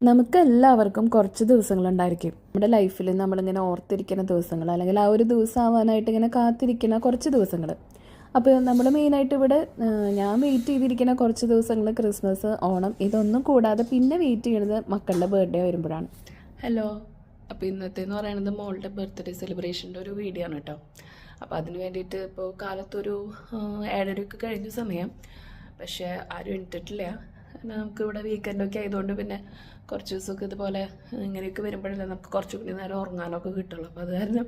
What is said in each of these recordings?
നമുക്കെല്ലാവർക്കും കുറച്ച് ദിവസങ്ങളുണ്ടായിരിക്കും നമ്മുടെ ലൈഫിൽ നമ്മളിങ്ങനെ ഓർത്തിരിക്കുന്ന ദിവസങ്ങൾ, അല്ലെങ്കിൽ ആ ഒരു ദിവസം ആവാനായിട്ട് ഇങ്ങനെ കാത്തിരിക്കുന്ന കുറച്ച് ദിവസങ്ങൾ. അപ്പോൾ നമ്മൾ മെയിനായിട്ട് ഇവിടെ ഞാൻ വെയിറ്റ് ചെയ്തിരിക്കുന്ന കുറച്ച് ദിവസങ്ങൾ ക്രിസ്മസ്, ഓണം, ഇതൊന്നും കൂടാതെ പിന്നെ വെയിറ്റ് ചെയ്യുന്നത് മക്കളുടെ ബർത്ത്ഡേ വരുമ്പോഴാണ്. ഹലോ, അപ്പോൾ ഇന്നത്തേന്ന് പറയുന്നത് മോളുടെ ബർത്ത്ഡേ സെലിബ്രേഷൻ്റെ ഒരു വീഡിയോ ആണ് കേട്ടോ. അപ്പോൾ അതിന് വേണ്ടിയിട്ട് ഇപ്പോൾ കാലത്തൊരു 7:30 കഴിഞ്ഞ സമയം, പക്ഷേ ആരും എണീറ്റിട്ടില്ല. നമുക്കിവിടെ വീക്കെൻഡൊക്കെ ആയതുകൊണ്ട് പിന്നെ കുറച്ച് ദിവസമൊക്കെ ഇതുപോലെ ഇങ്ങനെയൊക്കെ വരുമ്പോഴല്ലേ നമുക്ക് കുറച്ചുകൂടി നേരം ഉറങ്ങാനൊക്കെ കിട്ടുള്ളൂ. അപ്പോൾ അത് കാരണം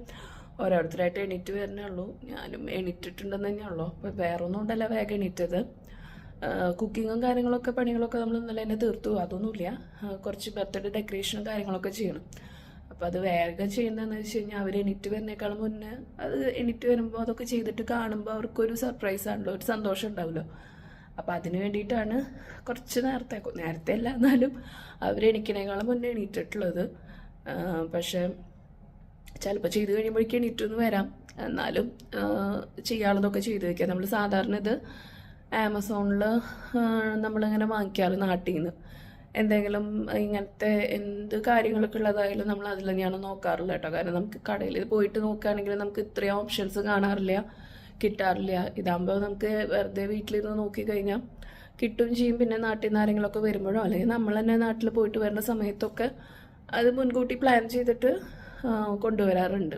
ഓരോരുത്തരായിട്ട് എണീറ്റ് വരുന്നേ ഉള്ളൂ. ഞാനും എണീറ്റിട്ടുണ്ടെന്ന് തന്നെ ഉള്ളൂ. അപ്പോൾ വേറെ ഒന്നും ഉണ്ടല്ല വേഗം എണീറ്റത്. കുക്കിങ്ങും കാര്യങ്ങളൊക്കെ പണികളൊക്കെ നമ്മൾ ഇന്നലെ തന്നെ തീർത്തു. അതൊന്നുമില്ല, കുറച്ച് ബർത്ത്ഡേ ഡെക്കറേഷനും കാര്യങ്ങളൊക്കെ ചെയ്യണം. അപ്പോൾ അത് വേഗം ചെയ്യുന്നതെന്ന് വെച്ച് കഴിഞ്ഞാൽ അവർ എണീറ്റ് വരുന്നേക്കാളും മുന്നേ അത് എണീറ്റ് വരുമ്പോൾ അതൊക്കെ ചെയ്തിട്ട് കാണുമ്പോൾ അവർക്കൊരു സർപ്രൈസ് ആണല്ലോ, ഒരു സന്തോഷം ഉണ്ടാവുമല്ലോ. അപ്പോൾ അതിന് വേണ്ടിയിട്ടാണ് കുറച്ച് നേരത്തെ അല്ല എന്നാലും അവർ എണീക്കണേക്കാളും മുന്നേ എണീറ്റിട്ടുള്ളത്. പക്ഷേ ചിലപ്പോൾ ചെയ്ത് കഴിയുമ്പോഴേക്കും എണീറ്റൊന്ന് വരാം. എന്നാലും ചെയ്യാനുള്ളതൊക്കെ ചെയ്ത് വയ്ക്കാം. നമ്മൾ സാധാരണ ഇത് ആമസോണിൽ നമ്മളിങ്ങനെ വാങ്ങിക്കാറ് നാട്ടിൽ നിന്ന്. എന്തെങ്കിലും ഇങ്ങനത്തെ എന്ത് കാര്യങ്ങളൊക്കെ ഉള്ളതായാലും നമ്മൾ അതിൽ തന്നെയാണ് നോക്കാറുള്ളത് കേട്ടോ. കാരണം നമുക്ക് കടയിൽ പോയിട്ട് നോക്കുകയാണെങ്കിൽ നമുക്ക് ഇത്രയും ഓപ്ഷൻസ് കാണാറില്ല, കിട്ടാറില്ല. ഇതാകുമ്പോൾ നമുക്ക് വെറുതെ വീട്ടിലിരുന്ന് നോക്കിക്കഴിഞ്ഞാൽ കിട്ടുകയും ചെയ്യും. പിന്നെ നാട്ടിൽ നിന്ന് ആരെങ്കിലുമൊക്കെ വരുമ്പോഴോ അല്ലെങ്കിൽ നമ്മൾ തന്നെ നാട്ടിൽ പോയിട്ട് വരുന്ന സമയത്തൊക്കെ അത് മുൻകൂട്ടി പ്ലാൻ ചെയ്തിട്ട് കൊണ്ടുവരാറുണ്ട്.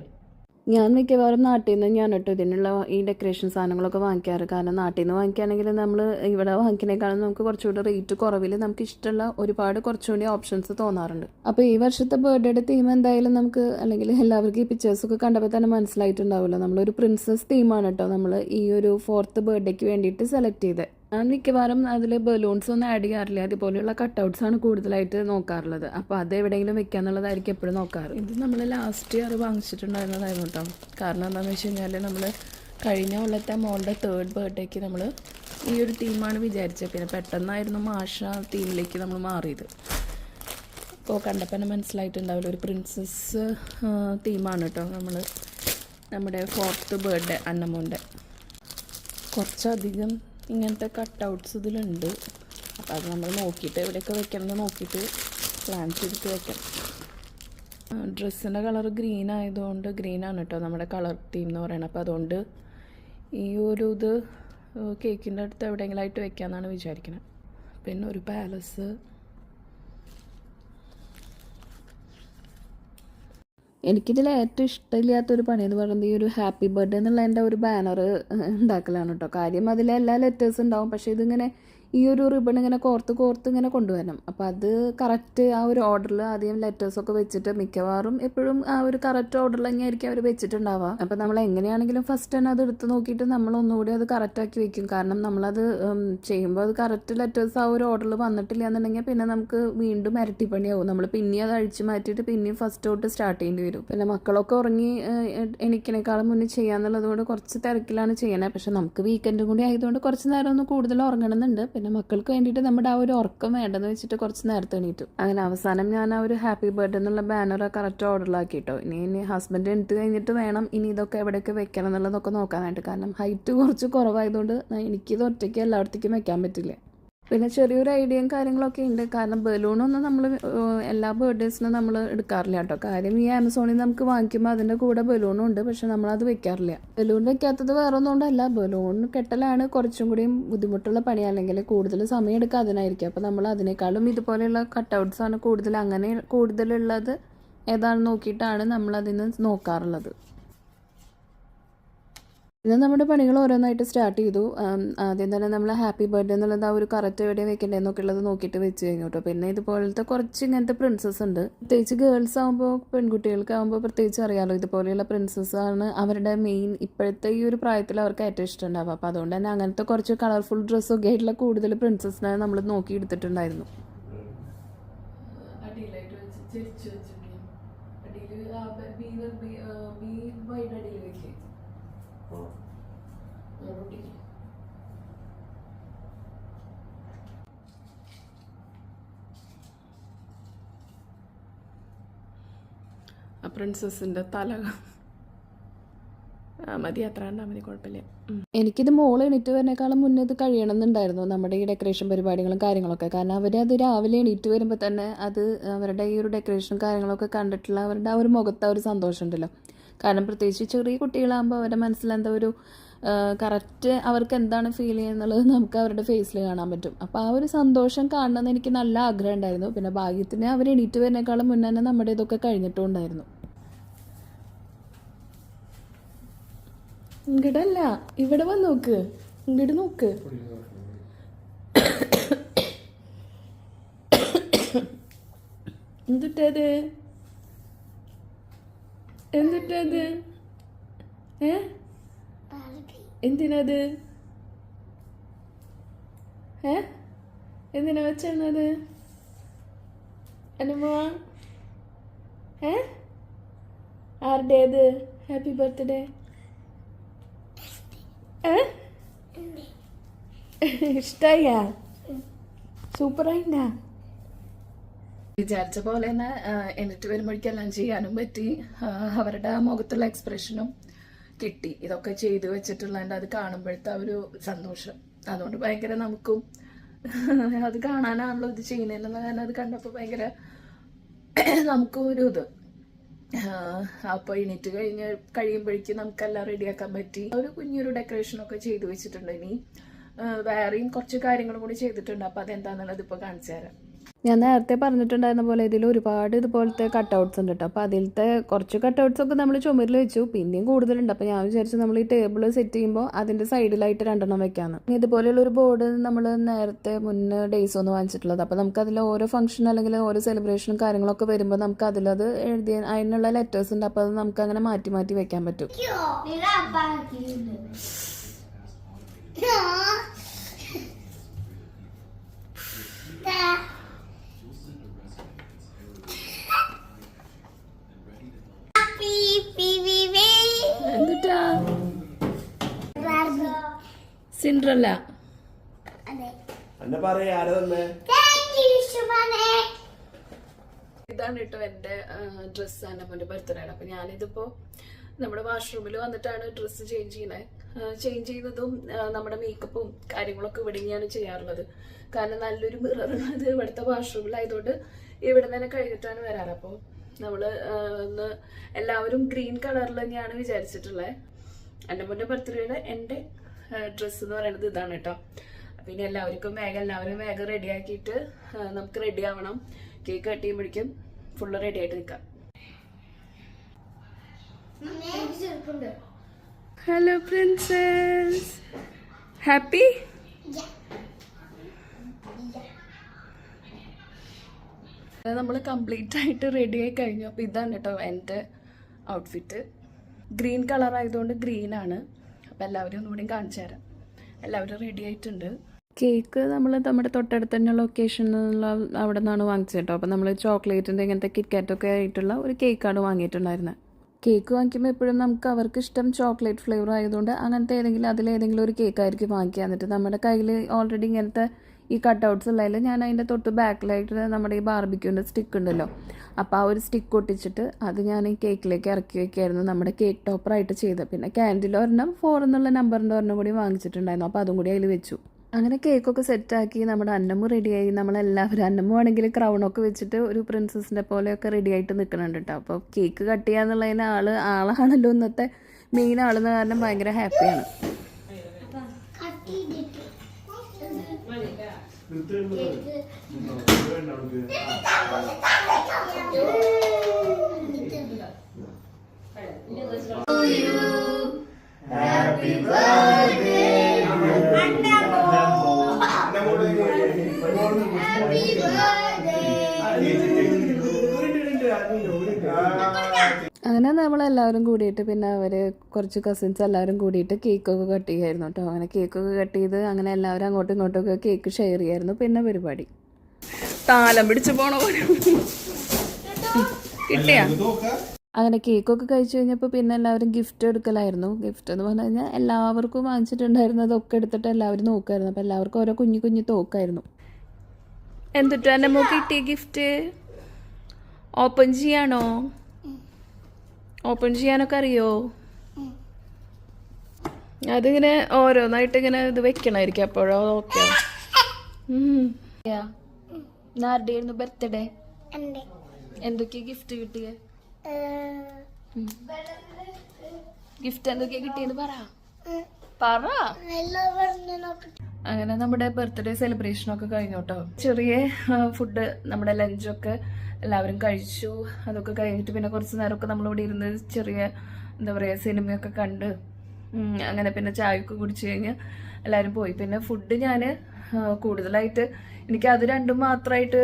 ഞാൻ മിക്കവാറും നാട്ടിൽ നിന്ന് ഞാൻ കേട്ടോ ഇതിനുള്ള ഈ ഡെക്കറേഷൻ സാധനങ്ങളൊക്കെ വാങ്ങിക്കാറ്. കാരണം നാട്ടിൽ നിന്ന് വാങ്ങിക്കുകയാണെങ്കിൽ നമ്മൾ ഇവിടെ വാങ്ങിക്കുന്നേക്കാളും നമുക്ക് കുറച്ചുകൂടി റേറ്റ് കുറവിൽ നമുക്ക് ഇഷ്ടമുള്ള ഒരുപാട് കുറച്ചുകൂടി ഓപ്ഷൻസ് തോന്നാറുണ്ട്. അപ്പോൾ ഈ വർഷത്തെ ബർത്ത്ഡേയുടെ തീം എന്തായാലും നമുക്ക്, അല്ലെങ്കിൽ എല്ലാവർക്കും ഈ പിക്ചേഴ്സൊക്കെ കണ്ടപ്പോൾ തന്നെ മനസ്സിലായിട്ടുണ്ടാവുമല്ലോ, നമ്മളൊരു പ്രിൻസസ് തീമാണ് കേട്ടോ നമ്മൾ ഈ ഒരു 4th ബർത്ത്ഡേക്ക് വേണ്ടിയിട്ട് സെലക്ട് ചെയ്തത്. ഞാൻ മിക്കവാറും അതിൽ ബലൂൺസ് ഒന്നും ആഡ് ചെയ്യാറില്ല. അതുപോലെയുള്ള കട്ടൗട്ട്സ് ആണ് കൂടുതലായിട്ട് നോക്കാറുള്ളത്. അപ്പോൾ അത് എവിടെയെങ്കിലും വെക്കാന്നുള്ളതായിരിക്കും എപ്പോഴും നോക്കാറ്. ഇത് നമ്മൾ ലാസ്റ്റ് ഇയർ വാങ്ങിച്ചിട്ടുണ്ടായിരുന്നതായിരുന്നു കേട്ടോ. കാരണം എന്താണെന്ന് വെച്ച് കഴിഞ്ഞാൽ നമ്മൾ കഴിഞ്ഞ കൊല്ലത്തെ മോളുടെ 3rd ബർത്ത്ഡേക്ക് നമ്മൾ ഈ ഒരു തീമാണ് വിചാരിച്ചത്. പിന്നെ പെട്ടെന്നായിരുന്നു മാഷ തീമിലേക്ക് നമ്മൾ മാറിയത്. ഇപ്പോൾ കണ്ടപ്പോൾ തന്നെ മനസ്സിലായിട്ടുണ്ടാവില്ല, ഒരു പ്രിൻസസ് തീമാണ് കേട്ടോ നമ്മുടെ 4th ബർത്ത്ഡേ അന്നമ്മോൻ്റെ. കുറച്ചധികം ഇങ്ങനത്തെ കട്ടൗട്ട്സ് ഇതിലുണ്ട്. അപ്പോൾ അത് നമ്മൾ നോക്കിയിട്ട് എവിടെയൊക്കെ വെക്കണമെന്ന് നോക്കിയിട്ട് പ്ലാൻ ചെയ്തിട്ട് വെക്കാം. ഡ്രസ്സിൻ്റെ കളർ ഗ്രീൻ ആയതുകൊണ്ട്, ഗ്രീനാണ് കേട്ടോ നമ്മുടെ കളർ തീം എന്ന് പറയുന്നത്. അപ്പോൾ അതുകൊണ്ട് ഈ ഒരു ഇത് കേക്കിൻ്റെ അടുത്ത് എവിടെയെങ്കിലുമായിട്ട് വെക്കാമെന്നാണ് വിചാരിക്കുന്നത്. പിന്നെ ഒരു പാലസ്. എനിക്കിതിൽ ഏറ്റവും ഇഷ്ടമില്ലാത്തൊരു പണി എന്ന് പറയുന്നത് ഈ ഒരു ഹാപ്പി ബർത്ത്ഡേ എന്നുള്ള എൻ്റെ ഒരു ബാനർ ഉണ്ടാക്കലാണ് കേട്ടോ. കാര്യം അതിൽ എല്ലാ ലെറ്റേഴ്സ് ഉണ്ടാവും, പക്ഷേ ഇതിങ്ങനെ ഈ ഒരു റിബൺ ഇങ്ങനെ കോർത്ത് ഇങ്ങനെ കൊണ്ടുവരണം. അപ്പോൾ അത് കറക്റ്റ് ആ ഒരു ഓർഡറിൽ ആദ്യം ലെറ്റേഴ്സൊക്കെ വെച്ചിട്ട്, മിക്കവാറും എപ്പോഴും ആ ഒരു കറക്റ്റ് ഓർഡറിൽ തന്നെയായിരിക്കും അവർ വെച്ചിട്ടുണ്ടാവുക. അപ്പോൾ നമ്മൾ എങ്ങനെയാണെങ്കിലും ഫസ്റ്റ് തന്നെ അത് എടുത്ത് നോക്കിയിട്ട് നമ്മൾ ഒന്നുകൂടി അത് കറക്റ്റാക്കി വെക്കും. കാരണം നമ്മളത് ചെയ്യുമ്പോൾ അത് കറക്റ്റ് ലെറ്റേഴ്സ് ആ ഒരു ഓർഡറിൽ വന്നിട്ടില്ല എന്നുണ്ടെങ്കിൽ പിന്നെ നമുക്ക് വീണ്ടും ഇരട്ടിപ്പണിയാവും. നമ്മൾ പിന്നെ അത് അഴിച്ചു മാറ്റിയിട്ട് പിന്നെയും ഫസ്റ്റ് തൊട്ട് സ്റ്റാർട്ട് ചെയ്യേണ്ടി വരും. പിന്നെ മക്കളൊക്കെ ഉറങ്ങി എനിക്കിനേക്കാളും മുന്നേ ചെയ്യാന്നുള്ളത് കൊണ്ട് കുറച്ച് തിരക്കിലാണ് ചെയ്യണേ. പക്ഷെ നമുക്ക് വീക്കെൻഡും കൂടി ആയതുകൊണ്ട് കുറച്ച് നേരം ഒന്ന് കൂടുതൽ ഉറങ്ങണമെന്നുണ്ട്. പിന്നെ മക്കൾക്ക് വേണ്ടിയിട്ട് നമ്മുടെ ആ ഒരു ഉറക്കം വേണ്ടെന്ന് വെച്ചിട്ട് കുറച്ച് നേരത്തെ എണീറ്റു. അങ്ങനെ അവസാനം ഞാൻ ആ ഒരു ഹാപ്പി ബർത്ത്ഡേ എന്നുള്ള ബാനർ കറക്റ്റ് ഓർഡറിലാക്കിട്ടോ. ഇനി ഹസ്ബൻഡ് എണീറ്റ് കഴിഞ്ഞിട്ട് വേണം ഇനി ഇതൊക്കെ എവിടെയൊക്കെ വെക്കണം എന്നുള്ളതൊക്കെ നോക്കാനായിട്ട്. കാരണം ഹൈറ്റ് കുറച്ച് കുറവായതുകൊണ്ട് എനിക്കിത് ഒറ്റയ്ക്ക് എല്ലായിടത്തേക്കും വെക്കാൻ പറ്റില്ല. പിന്നെ ചെറിയൊരു ഐഡിയയും കാര്യങ്ങളൊക്കെ ഉണ്ട്. കാരണം ബലൂണൊന്നും നമ്മൾ എല്ലാ ബർത്ത്ഡേസിനും നമ്മൾ എടുക്കാറില്ല കേട്ടോ. കാര്യം ഈ ആമസോണിൽ നമുക്ക് വാങ്ങിക്കുമ്പോൾ അതിൻ്റെ കൂടെ ബലൂണും ഉണ്ട്, പക്ഷെ നമ്മളത് വെക്കാറില്ല. ബലൂൺ വെക്കാത്തത് വേറെ ഒന്നും കൊണ്ടല്ല, ബലൂൺ കെട്ടലാണ് കുറച്ചും കൂടിയും ബുദ്ധിമുട്ടുള്ള പണി, അല്ലെങ്കിൽ കൂടുതൽ സമയം എടുക്കുക അതിനായിരിക്കും. അപ്പോൾ നമ്മൾ അതിനേക്കാളും ഇതുപോലെയുള്ള കട്ടൗട്ട്സ് ആണ് കൂടുതൽ, അങ്ങനെ കൂടുതലുള്ളത് ഏതാണെന്ന് നോക്കിയിട്ടാണ് നമ്മളതിന് നോക്കാറുള്ളത്. ഇത് നമ്മുടെ പണികൾ ഓരോന്നായിട്ട് സ്റ്റാർട്ട് ചെയ്തു. ആദ്യം തന്നെ നമ്മൾ ഹാപ്പി ബർത്ത്ഡേ എന്നുള്ളത് ആ ഒരു കറക്റ്റ് എവിടെ വെക്കേണ്ടതെന്നൊക്കെ ഉള്ളത് നോക്കിയിട്ട് വെച്ച് കഴിഞ്ഞു കേട്ടോ. പിന്നെ ഇതുപോലത്തെ കുറച്ച് ഇങ്ങനത്തെ പ്രിൻസസ് ഉണ്ട്. പ്രത്യേകിച്ച് ഗേൾസ് ആകുമ്പോൾ, പെൺകുട്ടികൾക്കാകുമ്പോൾ പ്രത്യേകിച്ച് അറിയാമല്ലോ, ഇതുപോലെയുള്ള പ്രിൻസസ് ആണ് അവരുടെ മെയിൻ ഇപ്പോഴത്തെ ഈ ഒരു പ്രായത്തിൽ അവർക്ക് ഏറ്റവും ഇഷ്ടമുണ്ടാവുക. അപ്പോൾ അതുകൊണ്ട് തന്നെ അങ്ങനത്തെ കുറച്ച് കളർഫുൾ ഡ്രസ്സൊക്കെ ആയിട്ടുള്ള കൂടുതൽ പ്രിൻസസിനെ നമ്മൾ നോക്കി എടുത്തിട്ടുണ്ടായിരുന്നു. ആ പ്രിൻസസിൻ്റെ തല മതി, അത്ര കണ്ടാൽ മതി, കുഴപ്പമില്ല. എനിക്കിത് മോൾ എണീറ്റ് വരുന്നേക്കാളും മുന്നേ ഇത് കഴിയണമെന്നുണ്ടായിരുന്നു, നമ്മുടെ ഈ ഡെക്കറേഷൻ പരിപാടികളും കാര്യങ്ങളൊക്കെ. കാരണം അത് രാവിലെ എണീറ്റ് വരുമ്പോൾ തന്നെ അത് അവരുടെ ഈ ഒരു ഡെക്കറേഷനും കാര്യങ്ങളൊക്കെ കണ്ടിട്ടുള്ള അവരുടെ ആ ഒരു മുഖത്ത് ആ ഒരു സന്തോഷം ഉണ്ടല്ലോ. കാരണം പ്രത്യേകിച്ച് ചെറിയ കുട്ടികളാകുമ്പോൾ അവരുടെ മനസ്സിലെന്താ ഒരു കറക്റ്റ് അവർക്ക് എന്താണ് ഫീൽ ചെയ്യുന്നുള്ളത് നമുക്ക് അവരുടെ ഫേസിൽ കാണാൻ പറ്റും. അപ്പോൾ ആ ഒരു സന്തോഷം കാണണമെന്ന് എനിക്ക് നല്ല ആഗ്രഹം ഉണ്ടായിരുന്നു. പിന്നെ ഭാഗ്യത്തിന് അവർ എണീറ്റ് വരുന്നേക്കാളും മുന്നേ തന്നെ നമ്മുടെ ഇതൊക്കെ കഴിഞ്ഞിട്ടും ഉണ്ടായിരുന്നു. ഇങ്ങടല്ല, ഇവിടെ വന്ന് നോക്ക്, ഇങ്ങോട്ട് നോക്ക്. എന്തിട്ടത് എന്തിട്ടത് എന്തിനത് എന്തിനാ വെച്ചത് അനുമോ? ആരുടേത് ഹാപ്പി ബർത്ത്ഡേ? ഇഷ്ടായ? സൂപ്പറായിട്ടാ? വിചാരിച്ച പോലെ തന്നെ എന്നിട്ട് വരുമ്പോഴേക്കെല്ലാം ചെയ്യാനും പറ്റി. അവരുടെ മുഖത്തുള്ള എക്സ്പ്രഷനും കിട്ടി. ഇതൊക്കെ ചെയ്തു വെച്ചിട്ടുള്ളതിൻ്റെ അത് കാണുമ്പോഴത്തെ ഒരു സന്തോഷം, അതുകൊണ്ട് ഭയങ്കര നമുക്കും അത് കാണാനാണല്ലോ ഇത് ചെയ്യുന്നതെന്നുള്ള കാരണം അത് കണ്ടപ്പോൾ ഭയങ്കര നമുക്കും ഒരു ഇത്. അപ്പോൾ എണീറ്റ് കഴിയുമ്പോഴേക്കും നമുക്കെല്ലാം റെഡിയാക്കാൻ പറ്റി. ഒരു കുഞ്ഞൊരു ഡെക്കറേഷനൊക്കെ ചെയ്തു വെച്ചിട്ടുണ്ട്. ഇനി വേറെയും കുറച്ച് കാര്യങ്ങളും കൂടി ചെയ്തിട്ടുണ്ട്. അപ്പോൾ അതെന്താണെന്നുള്ളത് ഇപ്പോൾ കാണിച്ചു തരാം. ഞാൻ നേരത്തെ പറഞ്ഞിട്ടുണ്ടായിരുന്ന പോലെ ഇതിൽ ഒരുപാട് ഇതുപോലത്തെ കട്ടൗട്ട്സ് ഉണ്ട് കേട്ടോ. അപ്പോൾ അതിലത്തെ കുറച്ച് കട്ടൗട്ട്സ് ഒക്കെ നമ്മൾ ചുമരിൽ വെച്ചു, പിന്നെയും കൂടുതലുണ്ട്. അപ്പോൾ ഞാൻ വിചാരിച്ചു നമ്മൾ ഈ ടേബിൾ സെറ്റ് ചെയ്യുമ്പോൾ അതിൻ്റെ സൈഡിലായിട്ട് 2 വെക്കാമെന്ന്. ഇതുപോലെയുള്ള ഒരു ബോർഡ് നമ്മൾ നേരത്തെ മുന്നേ ഡേയ്സ് ഒന്ന് വാങ്ങിച്ചിട്ടുള്ളത്. അപ്പോൾ നമുക്കതിൽ ഓരോ ഫംഗ്ഷൻ അല്ലെങ്കിൽ ഓരോ സെലിബ്രേഷനും കാര്യങ്ങളൊക്കെ വരുമ്പോൾ നമുക്ക് അതിലത് എഴുതിയ അതിനുള്ള ലെറ്റേഴ്സ് ഉണ്ട്. അപ്പോൾ അത് നമുക്ക് അങ്ങനെ മാറ്റി മാറ്റി വെക്കാൻ പറ്റും. സിൻഡ്രല്ല ഇതാണ് കേട്ടോ എൻ്റെ ഡ്രസ്സാണ് എൻ്റെ ബർത്ത്ഡേയുടെ. അപ്പം ഞാനിതിപ്പോൾ നമ്മുടെ വാഷ്റൂമിൽ വന്നിട്ടാണ് ഡ്രസ്സ് ചേഞ്ച് ചെയ്യുന്നത്. ചേഞ്ച് ചെയ്യുന്നതും നമ്മുടെ മേക്കപ്പും കാര്യങ്ങളൊക്കെ ഇവിടെ തന്നെയാണ് ചെയ്യാറുള്ളത്. കാരണം നല്ലൊരു മിററുള്ളത് ഇവിടുത്തെ വാഷ്റൂമിലായതുകൊണ്ട് ഇവിടെ തന്നെ കഴിഞ്ഞിട്ടാണ് വരാറ്. അപ്പോൾ നമ്മൾ ഒന്ന് എല്ലാവരും ഗ്രീൻ കളറിൽ തന്നെയാണ് വിചാരിച്ചിട്ടുള്ളത്. എൻ്റെ മുന്നേ ബർത്ത്ഡേയുടെ എൻ്റെ ഡ്രസ്സ് എന്ന് പറയുന്നത് ഇതാണ് കേട്ടോ. പിന്നെ എല്ലാവർക്കും എല്ലാവരും വേഗം റെഡിയാക്കിയിട്ട് നമുക്ക് റെഡി ആവണം. കേക്ക് കട്ട് ചെയ്യുമ്പോഴേക്കും ഫുള്ള് റെഡി ആയിട്ട് നിൽക്കാം. Hello princess, happy? നമ്മൾ കംപ്ലീറ്റ് ആയിട്ട് റെഡി ആയി കഴിഞ്ഞു. അപ്പോൾ ഇതാണ് കേട്ടോ എൻ്റെ ഔട്ട്ഫിറ്റ്. ഗ്രീൻ കളർ ആയതുകൊണ്ട് ഗ്രീനാണ്. അപ്പോൾ എല്ലാവരും ഒന്നുകൂടി കാണിച്ചു തരാം. എല്ലാവരും റെഡി ആയിട്ടുണ്ട്. കേക്ക് നമ്മൾ നമ്മുടെ തൊട്ടടുത്ത് തന്നെ ലൊക്കേഷനിലുള്ള അവിടെ നിന്നാണ് വാങ്ങിച്ചത് കേട്ടോ. അപ്പോൾ നമ്മൾ ചോക്ലേറ്റിൻ്റെ ഇങ്ങനത്തെ കിറ്റ്കാറ്റൊക്കെ ആയിട്ടുള്ള ഒരു കേക്കാണ് വാങ്ങിയിട്ടുണ്ടായിരുന്നത്. കേക്ക് വാങ്ങിക്കുമ്പോൾ എപ്പോഴും നമുക്ക് അവർക്ക് ഇഷ്ടം ചോക്ലേറ്റ് ഫ്ലേവർ ആയതുകൊണ്ട് അങ്ങനത്തെ അതിലേതെങ്കിലും ഒരു കേക്കായിരിക്കും വാങ്ങിക്കുക. എന്നിട്ട് നമ്മുടെ കയ്യിൽ ഓൾറെഡി ഇങ്ങനത്തെ ഈ കട്ടൗട്ട്സ് ഉള്ളതിൽ ഞാൻ അതിൻ്റെ തൊട്ട് ബാക്കിലായിട്ട് നമ്മുടെ ഈ ബാർബിക്യൂൻ്റെ സ്റ്റിക്ക് ഉണ്ടല്ലോ, അപ്പോൾ ആ ഒരു സ്റ്റിക്ക് ഒട്ടിച്ചിട്ട് അത് ഞാൻ ഈ കേക്കിലേക്ക് ഇറക്കി വയ്ക്കായിരുന്നു നമ്മുടെ കേക്ക് ടോപ്പറായിട്ട് ചെയ്തത്. പിന്നെ ക്യാൻഡിൽ 4 എന്നുള്ള നമ്പറിൻ്റെ ഒരെണ്ണം കൂടി വാങ്ങിച്ചിട്ടുണ്ടായിരുന്നു. അപ്പോൾ അതും കൂടി അതിൽ വെച്ചു. അങ്ങനെ കേക്കൊക്കെ സെറ്റാക്കി നമ്മുടെ അന്നമ്മ റെഡിയായി. നമ്മളെല്ലാവരും അന്നമ്മ ആണെങ്കിൽ ക്രൗണൊക്കെ വെച്ചിട്ട് ഒരു പ്രിൻസസിൻ്റെ പോലെയൊക്കെ റെഡി ആയിട്ട് നിൽക്കുന്നുണ്ട് കേട്ടോ. അപ്പോൾ കേക്ക് കട്ട് ചെയ്യാന്നുള്ളതിന് ആളാണല്ലോ ഇന്നത്തെ മെയിൻ ആളെന്ന് കാരണം ഭയങ്കര ഹാപ്പിയാണ്. Happy birthday അങ്ങനെ നമ്മളെല്ലാവരും കൂടിയിട്ട് പിന്നെ അവർ കുറച്ച് കസിൻസ് എല്ലാവരും കൂടിയിട്ട് കേക്കൊക്കെ കട്ട് ചെയ്യായിരുന്നു കേട്ടോ. അങ്ങനെ കേക്കൊക്കെ കട്ട് ചെയ്ത് അങ്ങനെ എല്ലാവരും അങ്ങോട്ടും ഇങ്ങോട്ടൊക്കെ കേക്ക് ഷെയർ ചെയ്യായിരുന്നു. പിന്നെ പരിപാടി താലം പിടിച്ച് പോണോ കിട്ടിയാ. അങ്ങനെ കേക്കൊക്കെ കഴിച്ചു കഴിഞ്ഞപ്പോൾ പിന്നെ എല്ലാവരും ഗിഫ്റ്റ് എടുക്കലായിരുന്നു. ഗിഫ്റ്റ് എന്ന് പറഞ്ഞു കഴിഞ്ഞാൽ എല്ലാവർക്കും വാങ്ങിച്ചിട്ടുണ്ടായിരുന്നതൊക്കെ എടുത്തിട്ട് എല്ലാവരും നോക്കുമായിരുന്നു. അപ്പോൾ എല്ലാവർക്കും ഓരോ കുഞ്ഞു കുഞ്ഞു തോക്കായിരുന്നു. എന്തിട്ടാ എൻ്റെ മോക്ക് കിട്ടിയ ഗിഫ്റ്റ്? ഓപ്പൺ ചെയ്യാനോ? ഓപ്പൺ ചെയ്യാനൊക്കെ അറിയോ? അതിങ്ങനെ ഓരോന്നായിട്ട് ഇങ്ങനെ ഇത് വെക്കണമായിരിക്കും, അപ്പോഴോ ഓക്കെ. ആരുടെയായിരുന്നു ബർത്ത്ഡേ? എന്തൊക്കെയാ ഗിഫ്റ്റ് കിട്ടിയേ? ഗിഫ്റ്റ് എന്തൊക്കെയാ കിട്ടിയെന്ന് പറ. അങ്ങനെ നമ്മുടെ ബർത്ത്ഡേ സെലിബ്രേഷനൊക്കെ കഴിഞ്ഞു കേട്ടോ. ചെറിയ ഫുഡ്, നമ്മുടെ ലഞ്ചൊക്കെ എല്ലാവരും കഴിച്ചു. അതൊക്കെ കഴിഞ്ഞിട്ട് പിന്നെ കുറച്ച് നേരമൊക്കെ നമ്മളിവിടെ ഇരുന്ന് ചെറിയ എന്താ പറയുക സിനിമയൊക്കെ കണ്ട് അങ്ങനെ പിന്നെ ചായയൊക്കെ കുടിച്ച് കഴിഞ്ഞ് എല്ലാവരും പോയി. പിന്നെ ഫുഡ് ഞാൻ കൂടുതലായിട്ട് എനിക്ക് അത് രണ്ടും മാത്രമായിട്ട്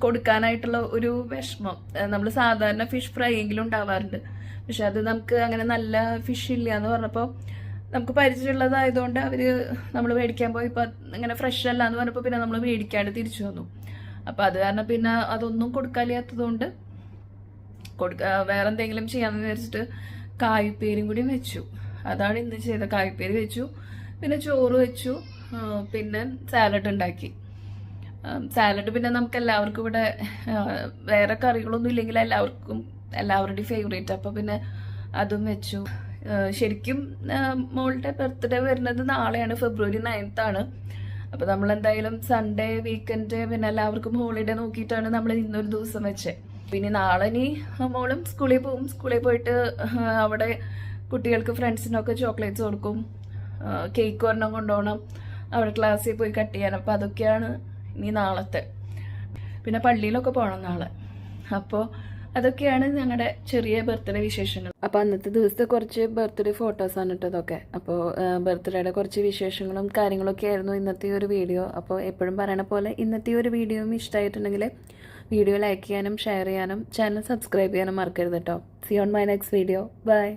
കൊടുക്കാനായിട്ടുള്ള ഒരു വിഷമം. നമ്മൾ സാധാരണ ഫിഷ് ഫ്രൈ എങ്കിലും ഉണ്ടാവാറുണ്ട്, പക്ഷെ അത് നമുക്ക് അങ്ങനെ നല്ല ഫിഷ് ഇല്ല എന്ന് പറഞ്ഞപ്പോൾ നമുക്ക് പരിചയമുള്ളതായതുകൊണ്ട് അവർ നമ്മൾ മേടിക്കാൻ പോയപ്പോൾ ഇങ്ങനെ ഫ്രഷ് അല്ല എന്ന് പറഞ്ഞപ്പോൾ പിന്നെ നമ്മൾ മേടിക്കാണ്ട് തിരിച്ചു വന്നു. അപ്പോൾ അത് കാരണം പിന്നെ അതൊന്നും കൊടുക്കാനില്ലാത്തതുകൊണ്ട് വേറെ എന്തെങ്കിലും ചെയ്യാമെന്ന് വിചാരിച്ചിട്ട് കായ്പേരും കൂടി വെച്ചു. അതാണ് ഇന്ന് ചെയ്ത. കായ്പേര് വെച്ചു, പിന്നെ ചോറ് വെച്ചു, പിന്നെ സാലഡ് ഉണ്ടാക്കി. സാലഡ് പിന്നെ നമുക്ക് എല്ലാവർക്കും ഇവിടെ വേറെ കറികളൊന്നും ഇല്ലെങ്കിൽ എല്ലാവരുടെയും ഫേവറേറ്റ്, അപ്പോൾ പിന്നെ അതും വെച്ചു. ശരിക്കും മോളുടെ ബർത്ത്ഡേ വരുന്നത് നാളെയാണ്, February 9th ആണ്. അപ്പോൾ നമ്മളെന്തായാലും സൺഡേ വീക്കെൻഡ് പിന്നെ എല്ലാവർക്കും ഹോളിഡേ നോക്കിയിട്ടാണ് നമ്മൾ ഇന്നൊരു ദിവസം വെച്ചത്. പിന്നെ നാളെ ഇനി മോളും സ്കൂളിൽ പോകും. സ്കൂളിൽ പോയിട്ട് അവിടെ കുട്ടികൾക്ക് ഫ്രണ്ട്സിനൊക്കെ ചോക്ലേറ്റ്സ് കൊടുക്കും, കേക്ക് ഒരെണ്ണം കൊണ്ടുപോകണം, അവിടെ ക്ലാസ്സിൽ പോയി കട്ട് ചെയ്യാൻ. അപ്പോൾ അതൊക്കെയാണ് ഇനി നാളത്തെ. പിന്നെ പള്ളിയിലൊക്കെ പോകണം നാളെ. അപ്പോൾ അതൊക്കെയാണ് ഞങ്ങളുടെ ചെറിയ ബർത്ത്ഡേ വിശേഷങ്ങൾ. അപ്പോൾ അന്നത്തെ ദിവസത്തെ കുറച്ച് ബർത്ത്ഡേ ഫോട്ടോസാണ് ഇട്ടതൊക്കെ. അപ്പോൾ ബർത്ത്ഡേയുടെ കുറച്ച് വിശേഷങ്ങളും കാര്യങ്ങളൊക്കെ ആയിരുന്നു ഇന്നത്തെ ഒരു വീഡിയോ. അപ്പോൾ എപ്പോഴും പറയണ പോലെ ഇന്നത്തെ ഒരു വീഡിയോയും ഇഷ്ടമായിട്ടുണ്ടെങ്കിൽ വീഡിയോ ലൈക്ക് ചെയ്യാനും ഷെയർ ചെയ്യാനും ചാനൽ സബ്സ്ക്രൈബ് ചെയ്യാനും മറക്കരുത് കേട്ടോ. See on my next video. By.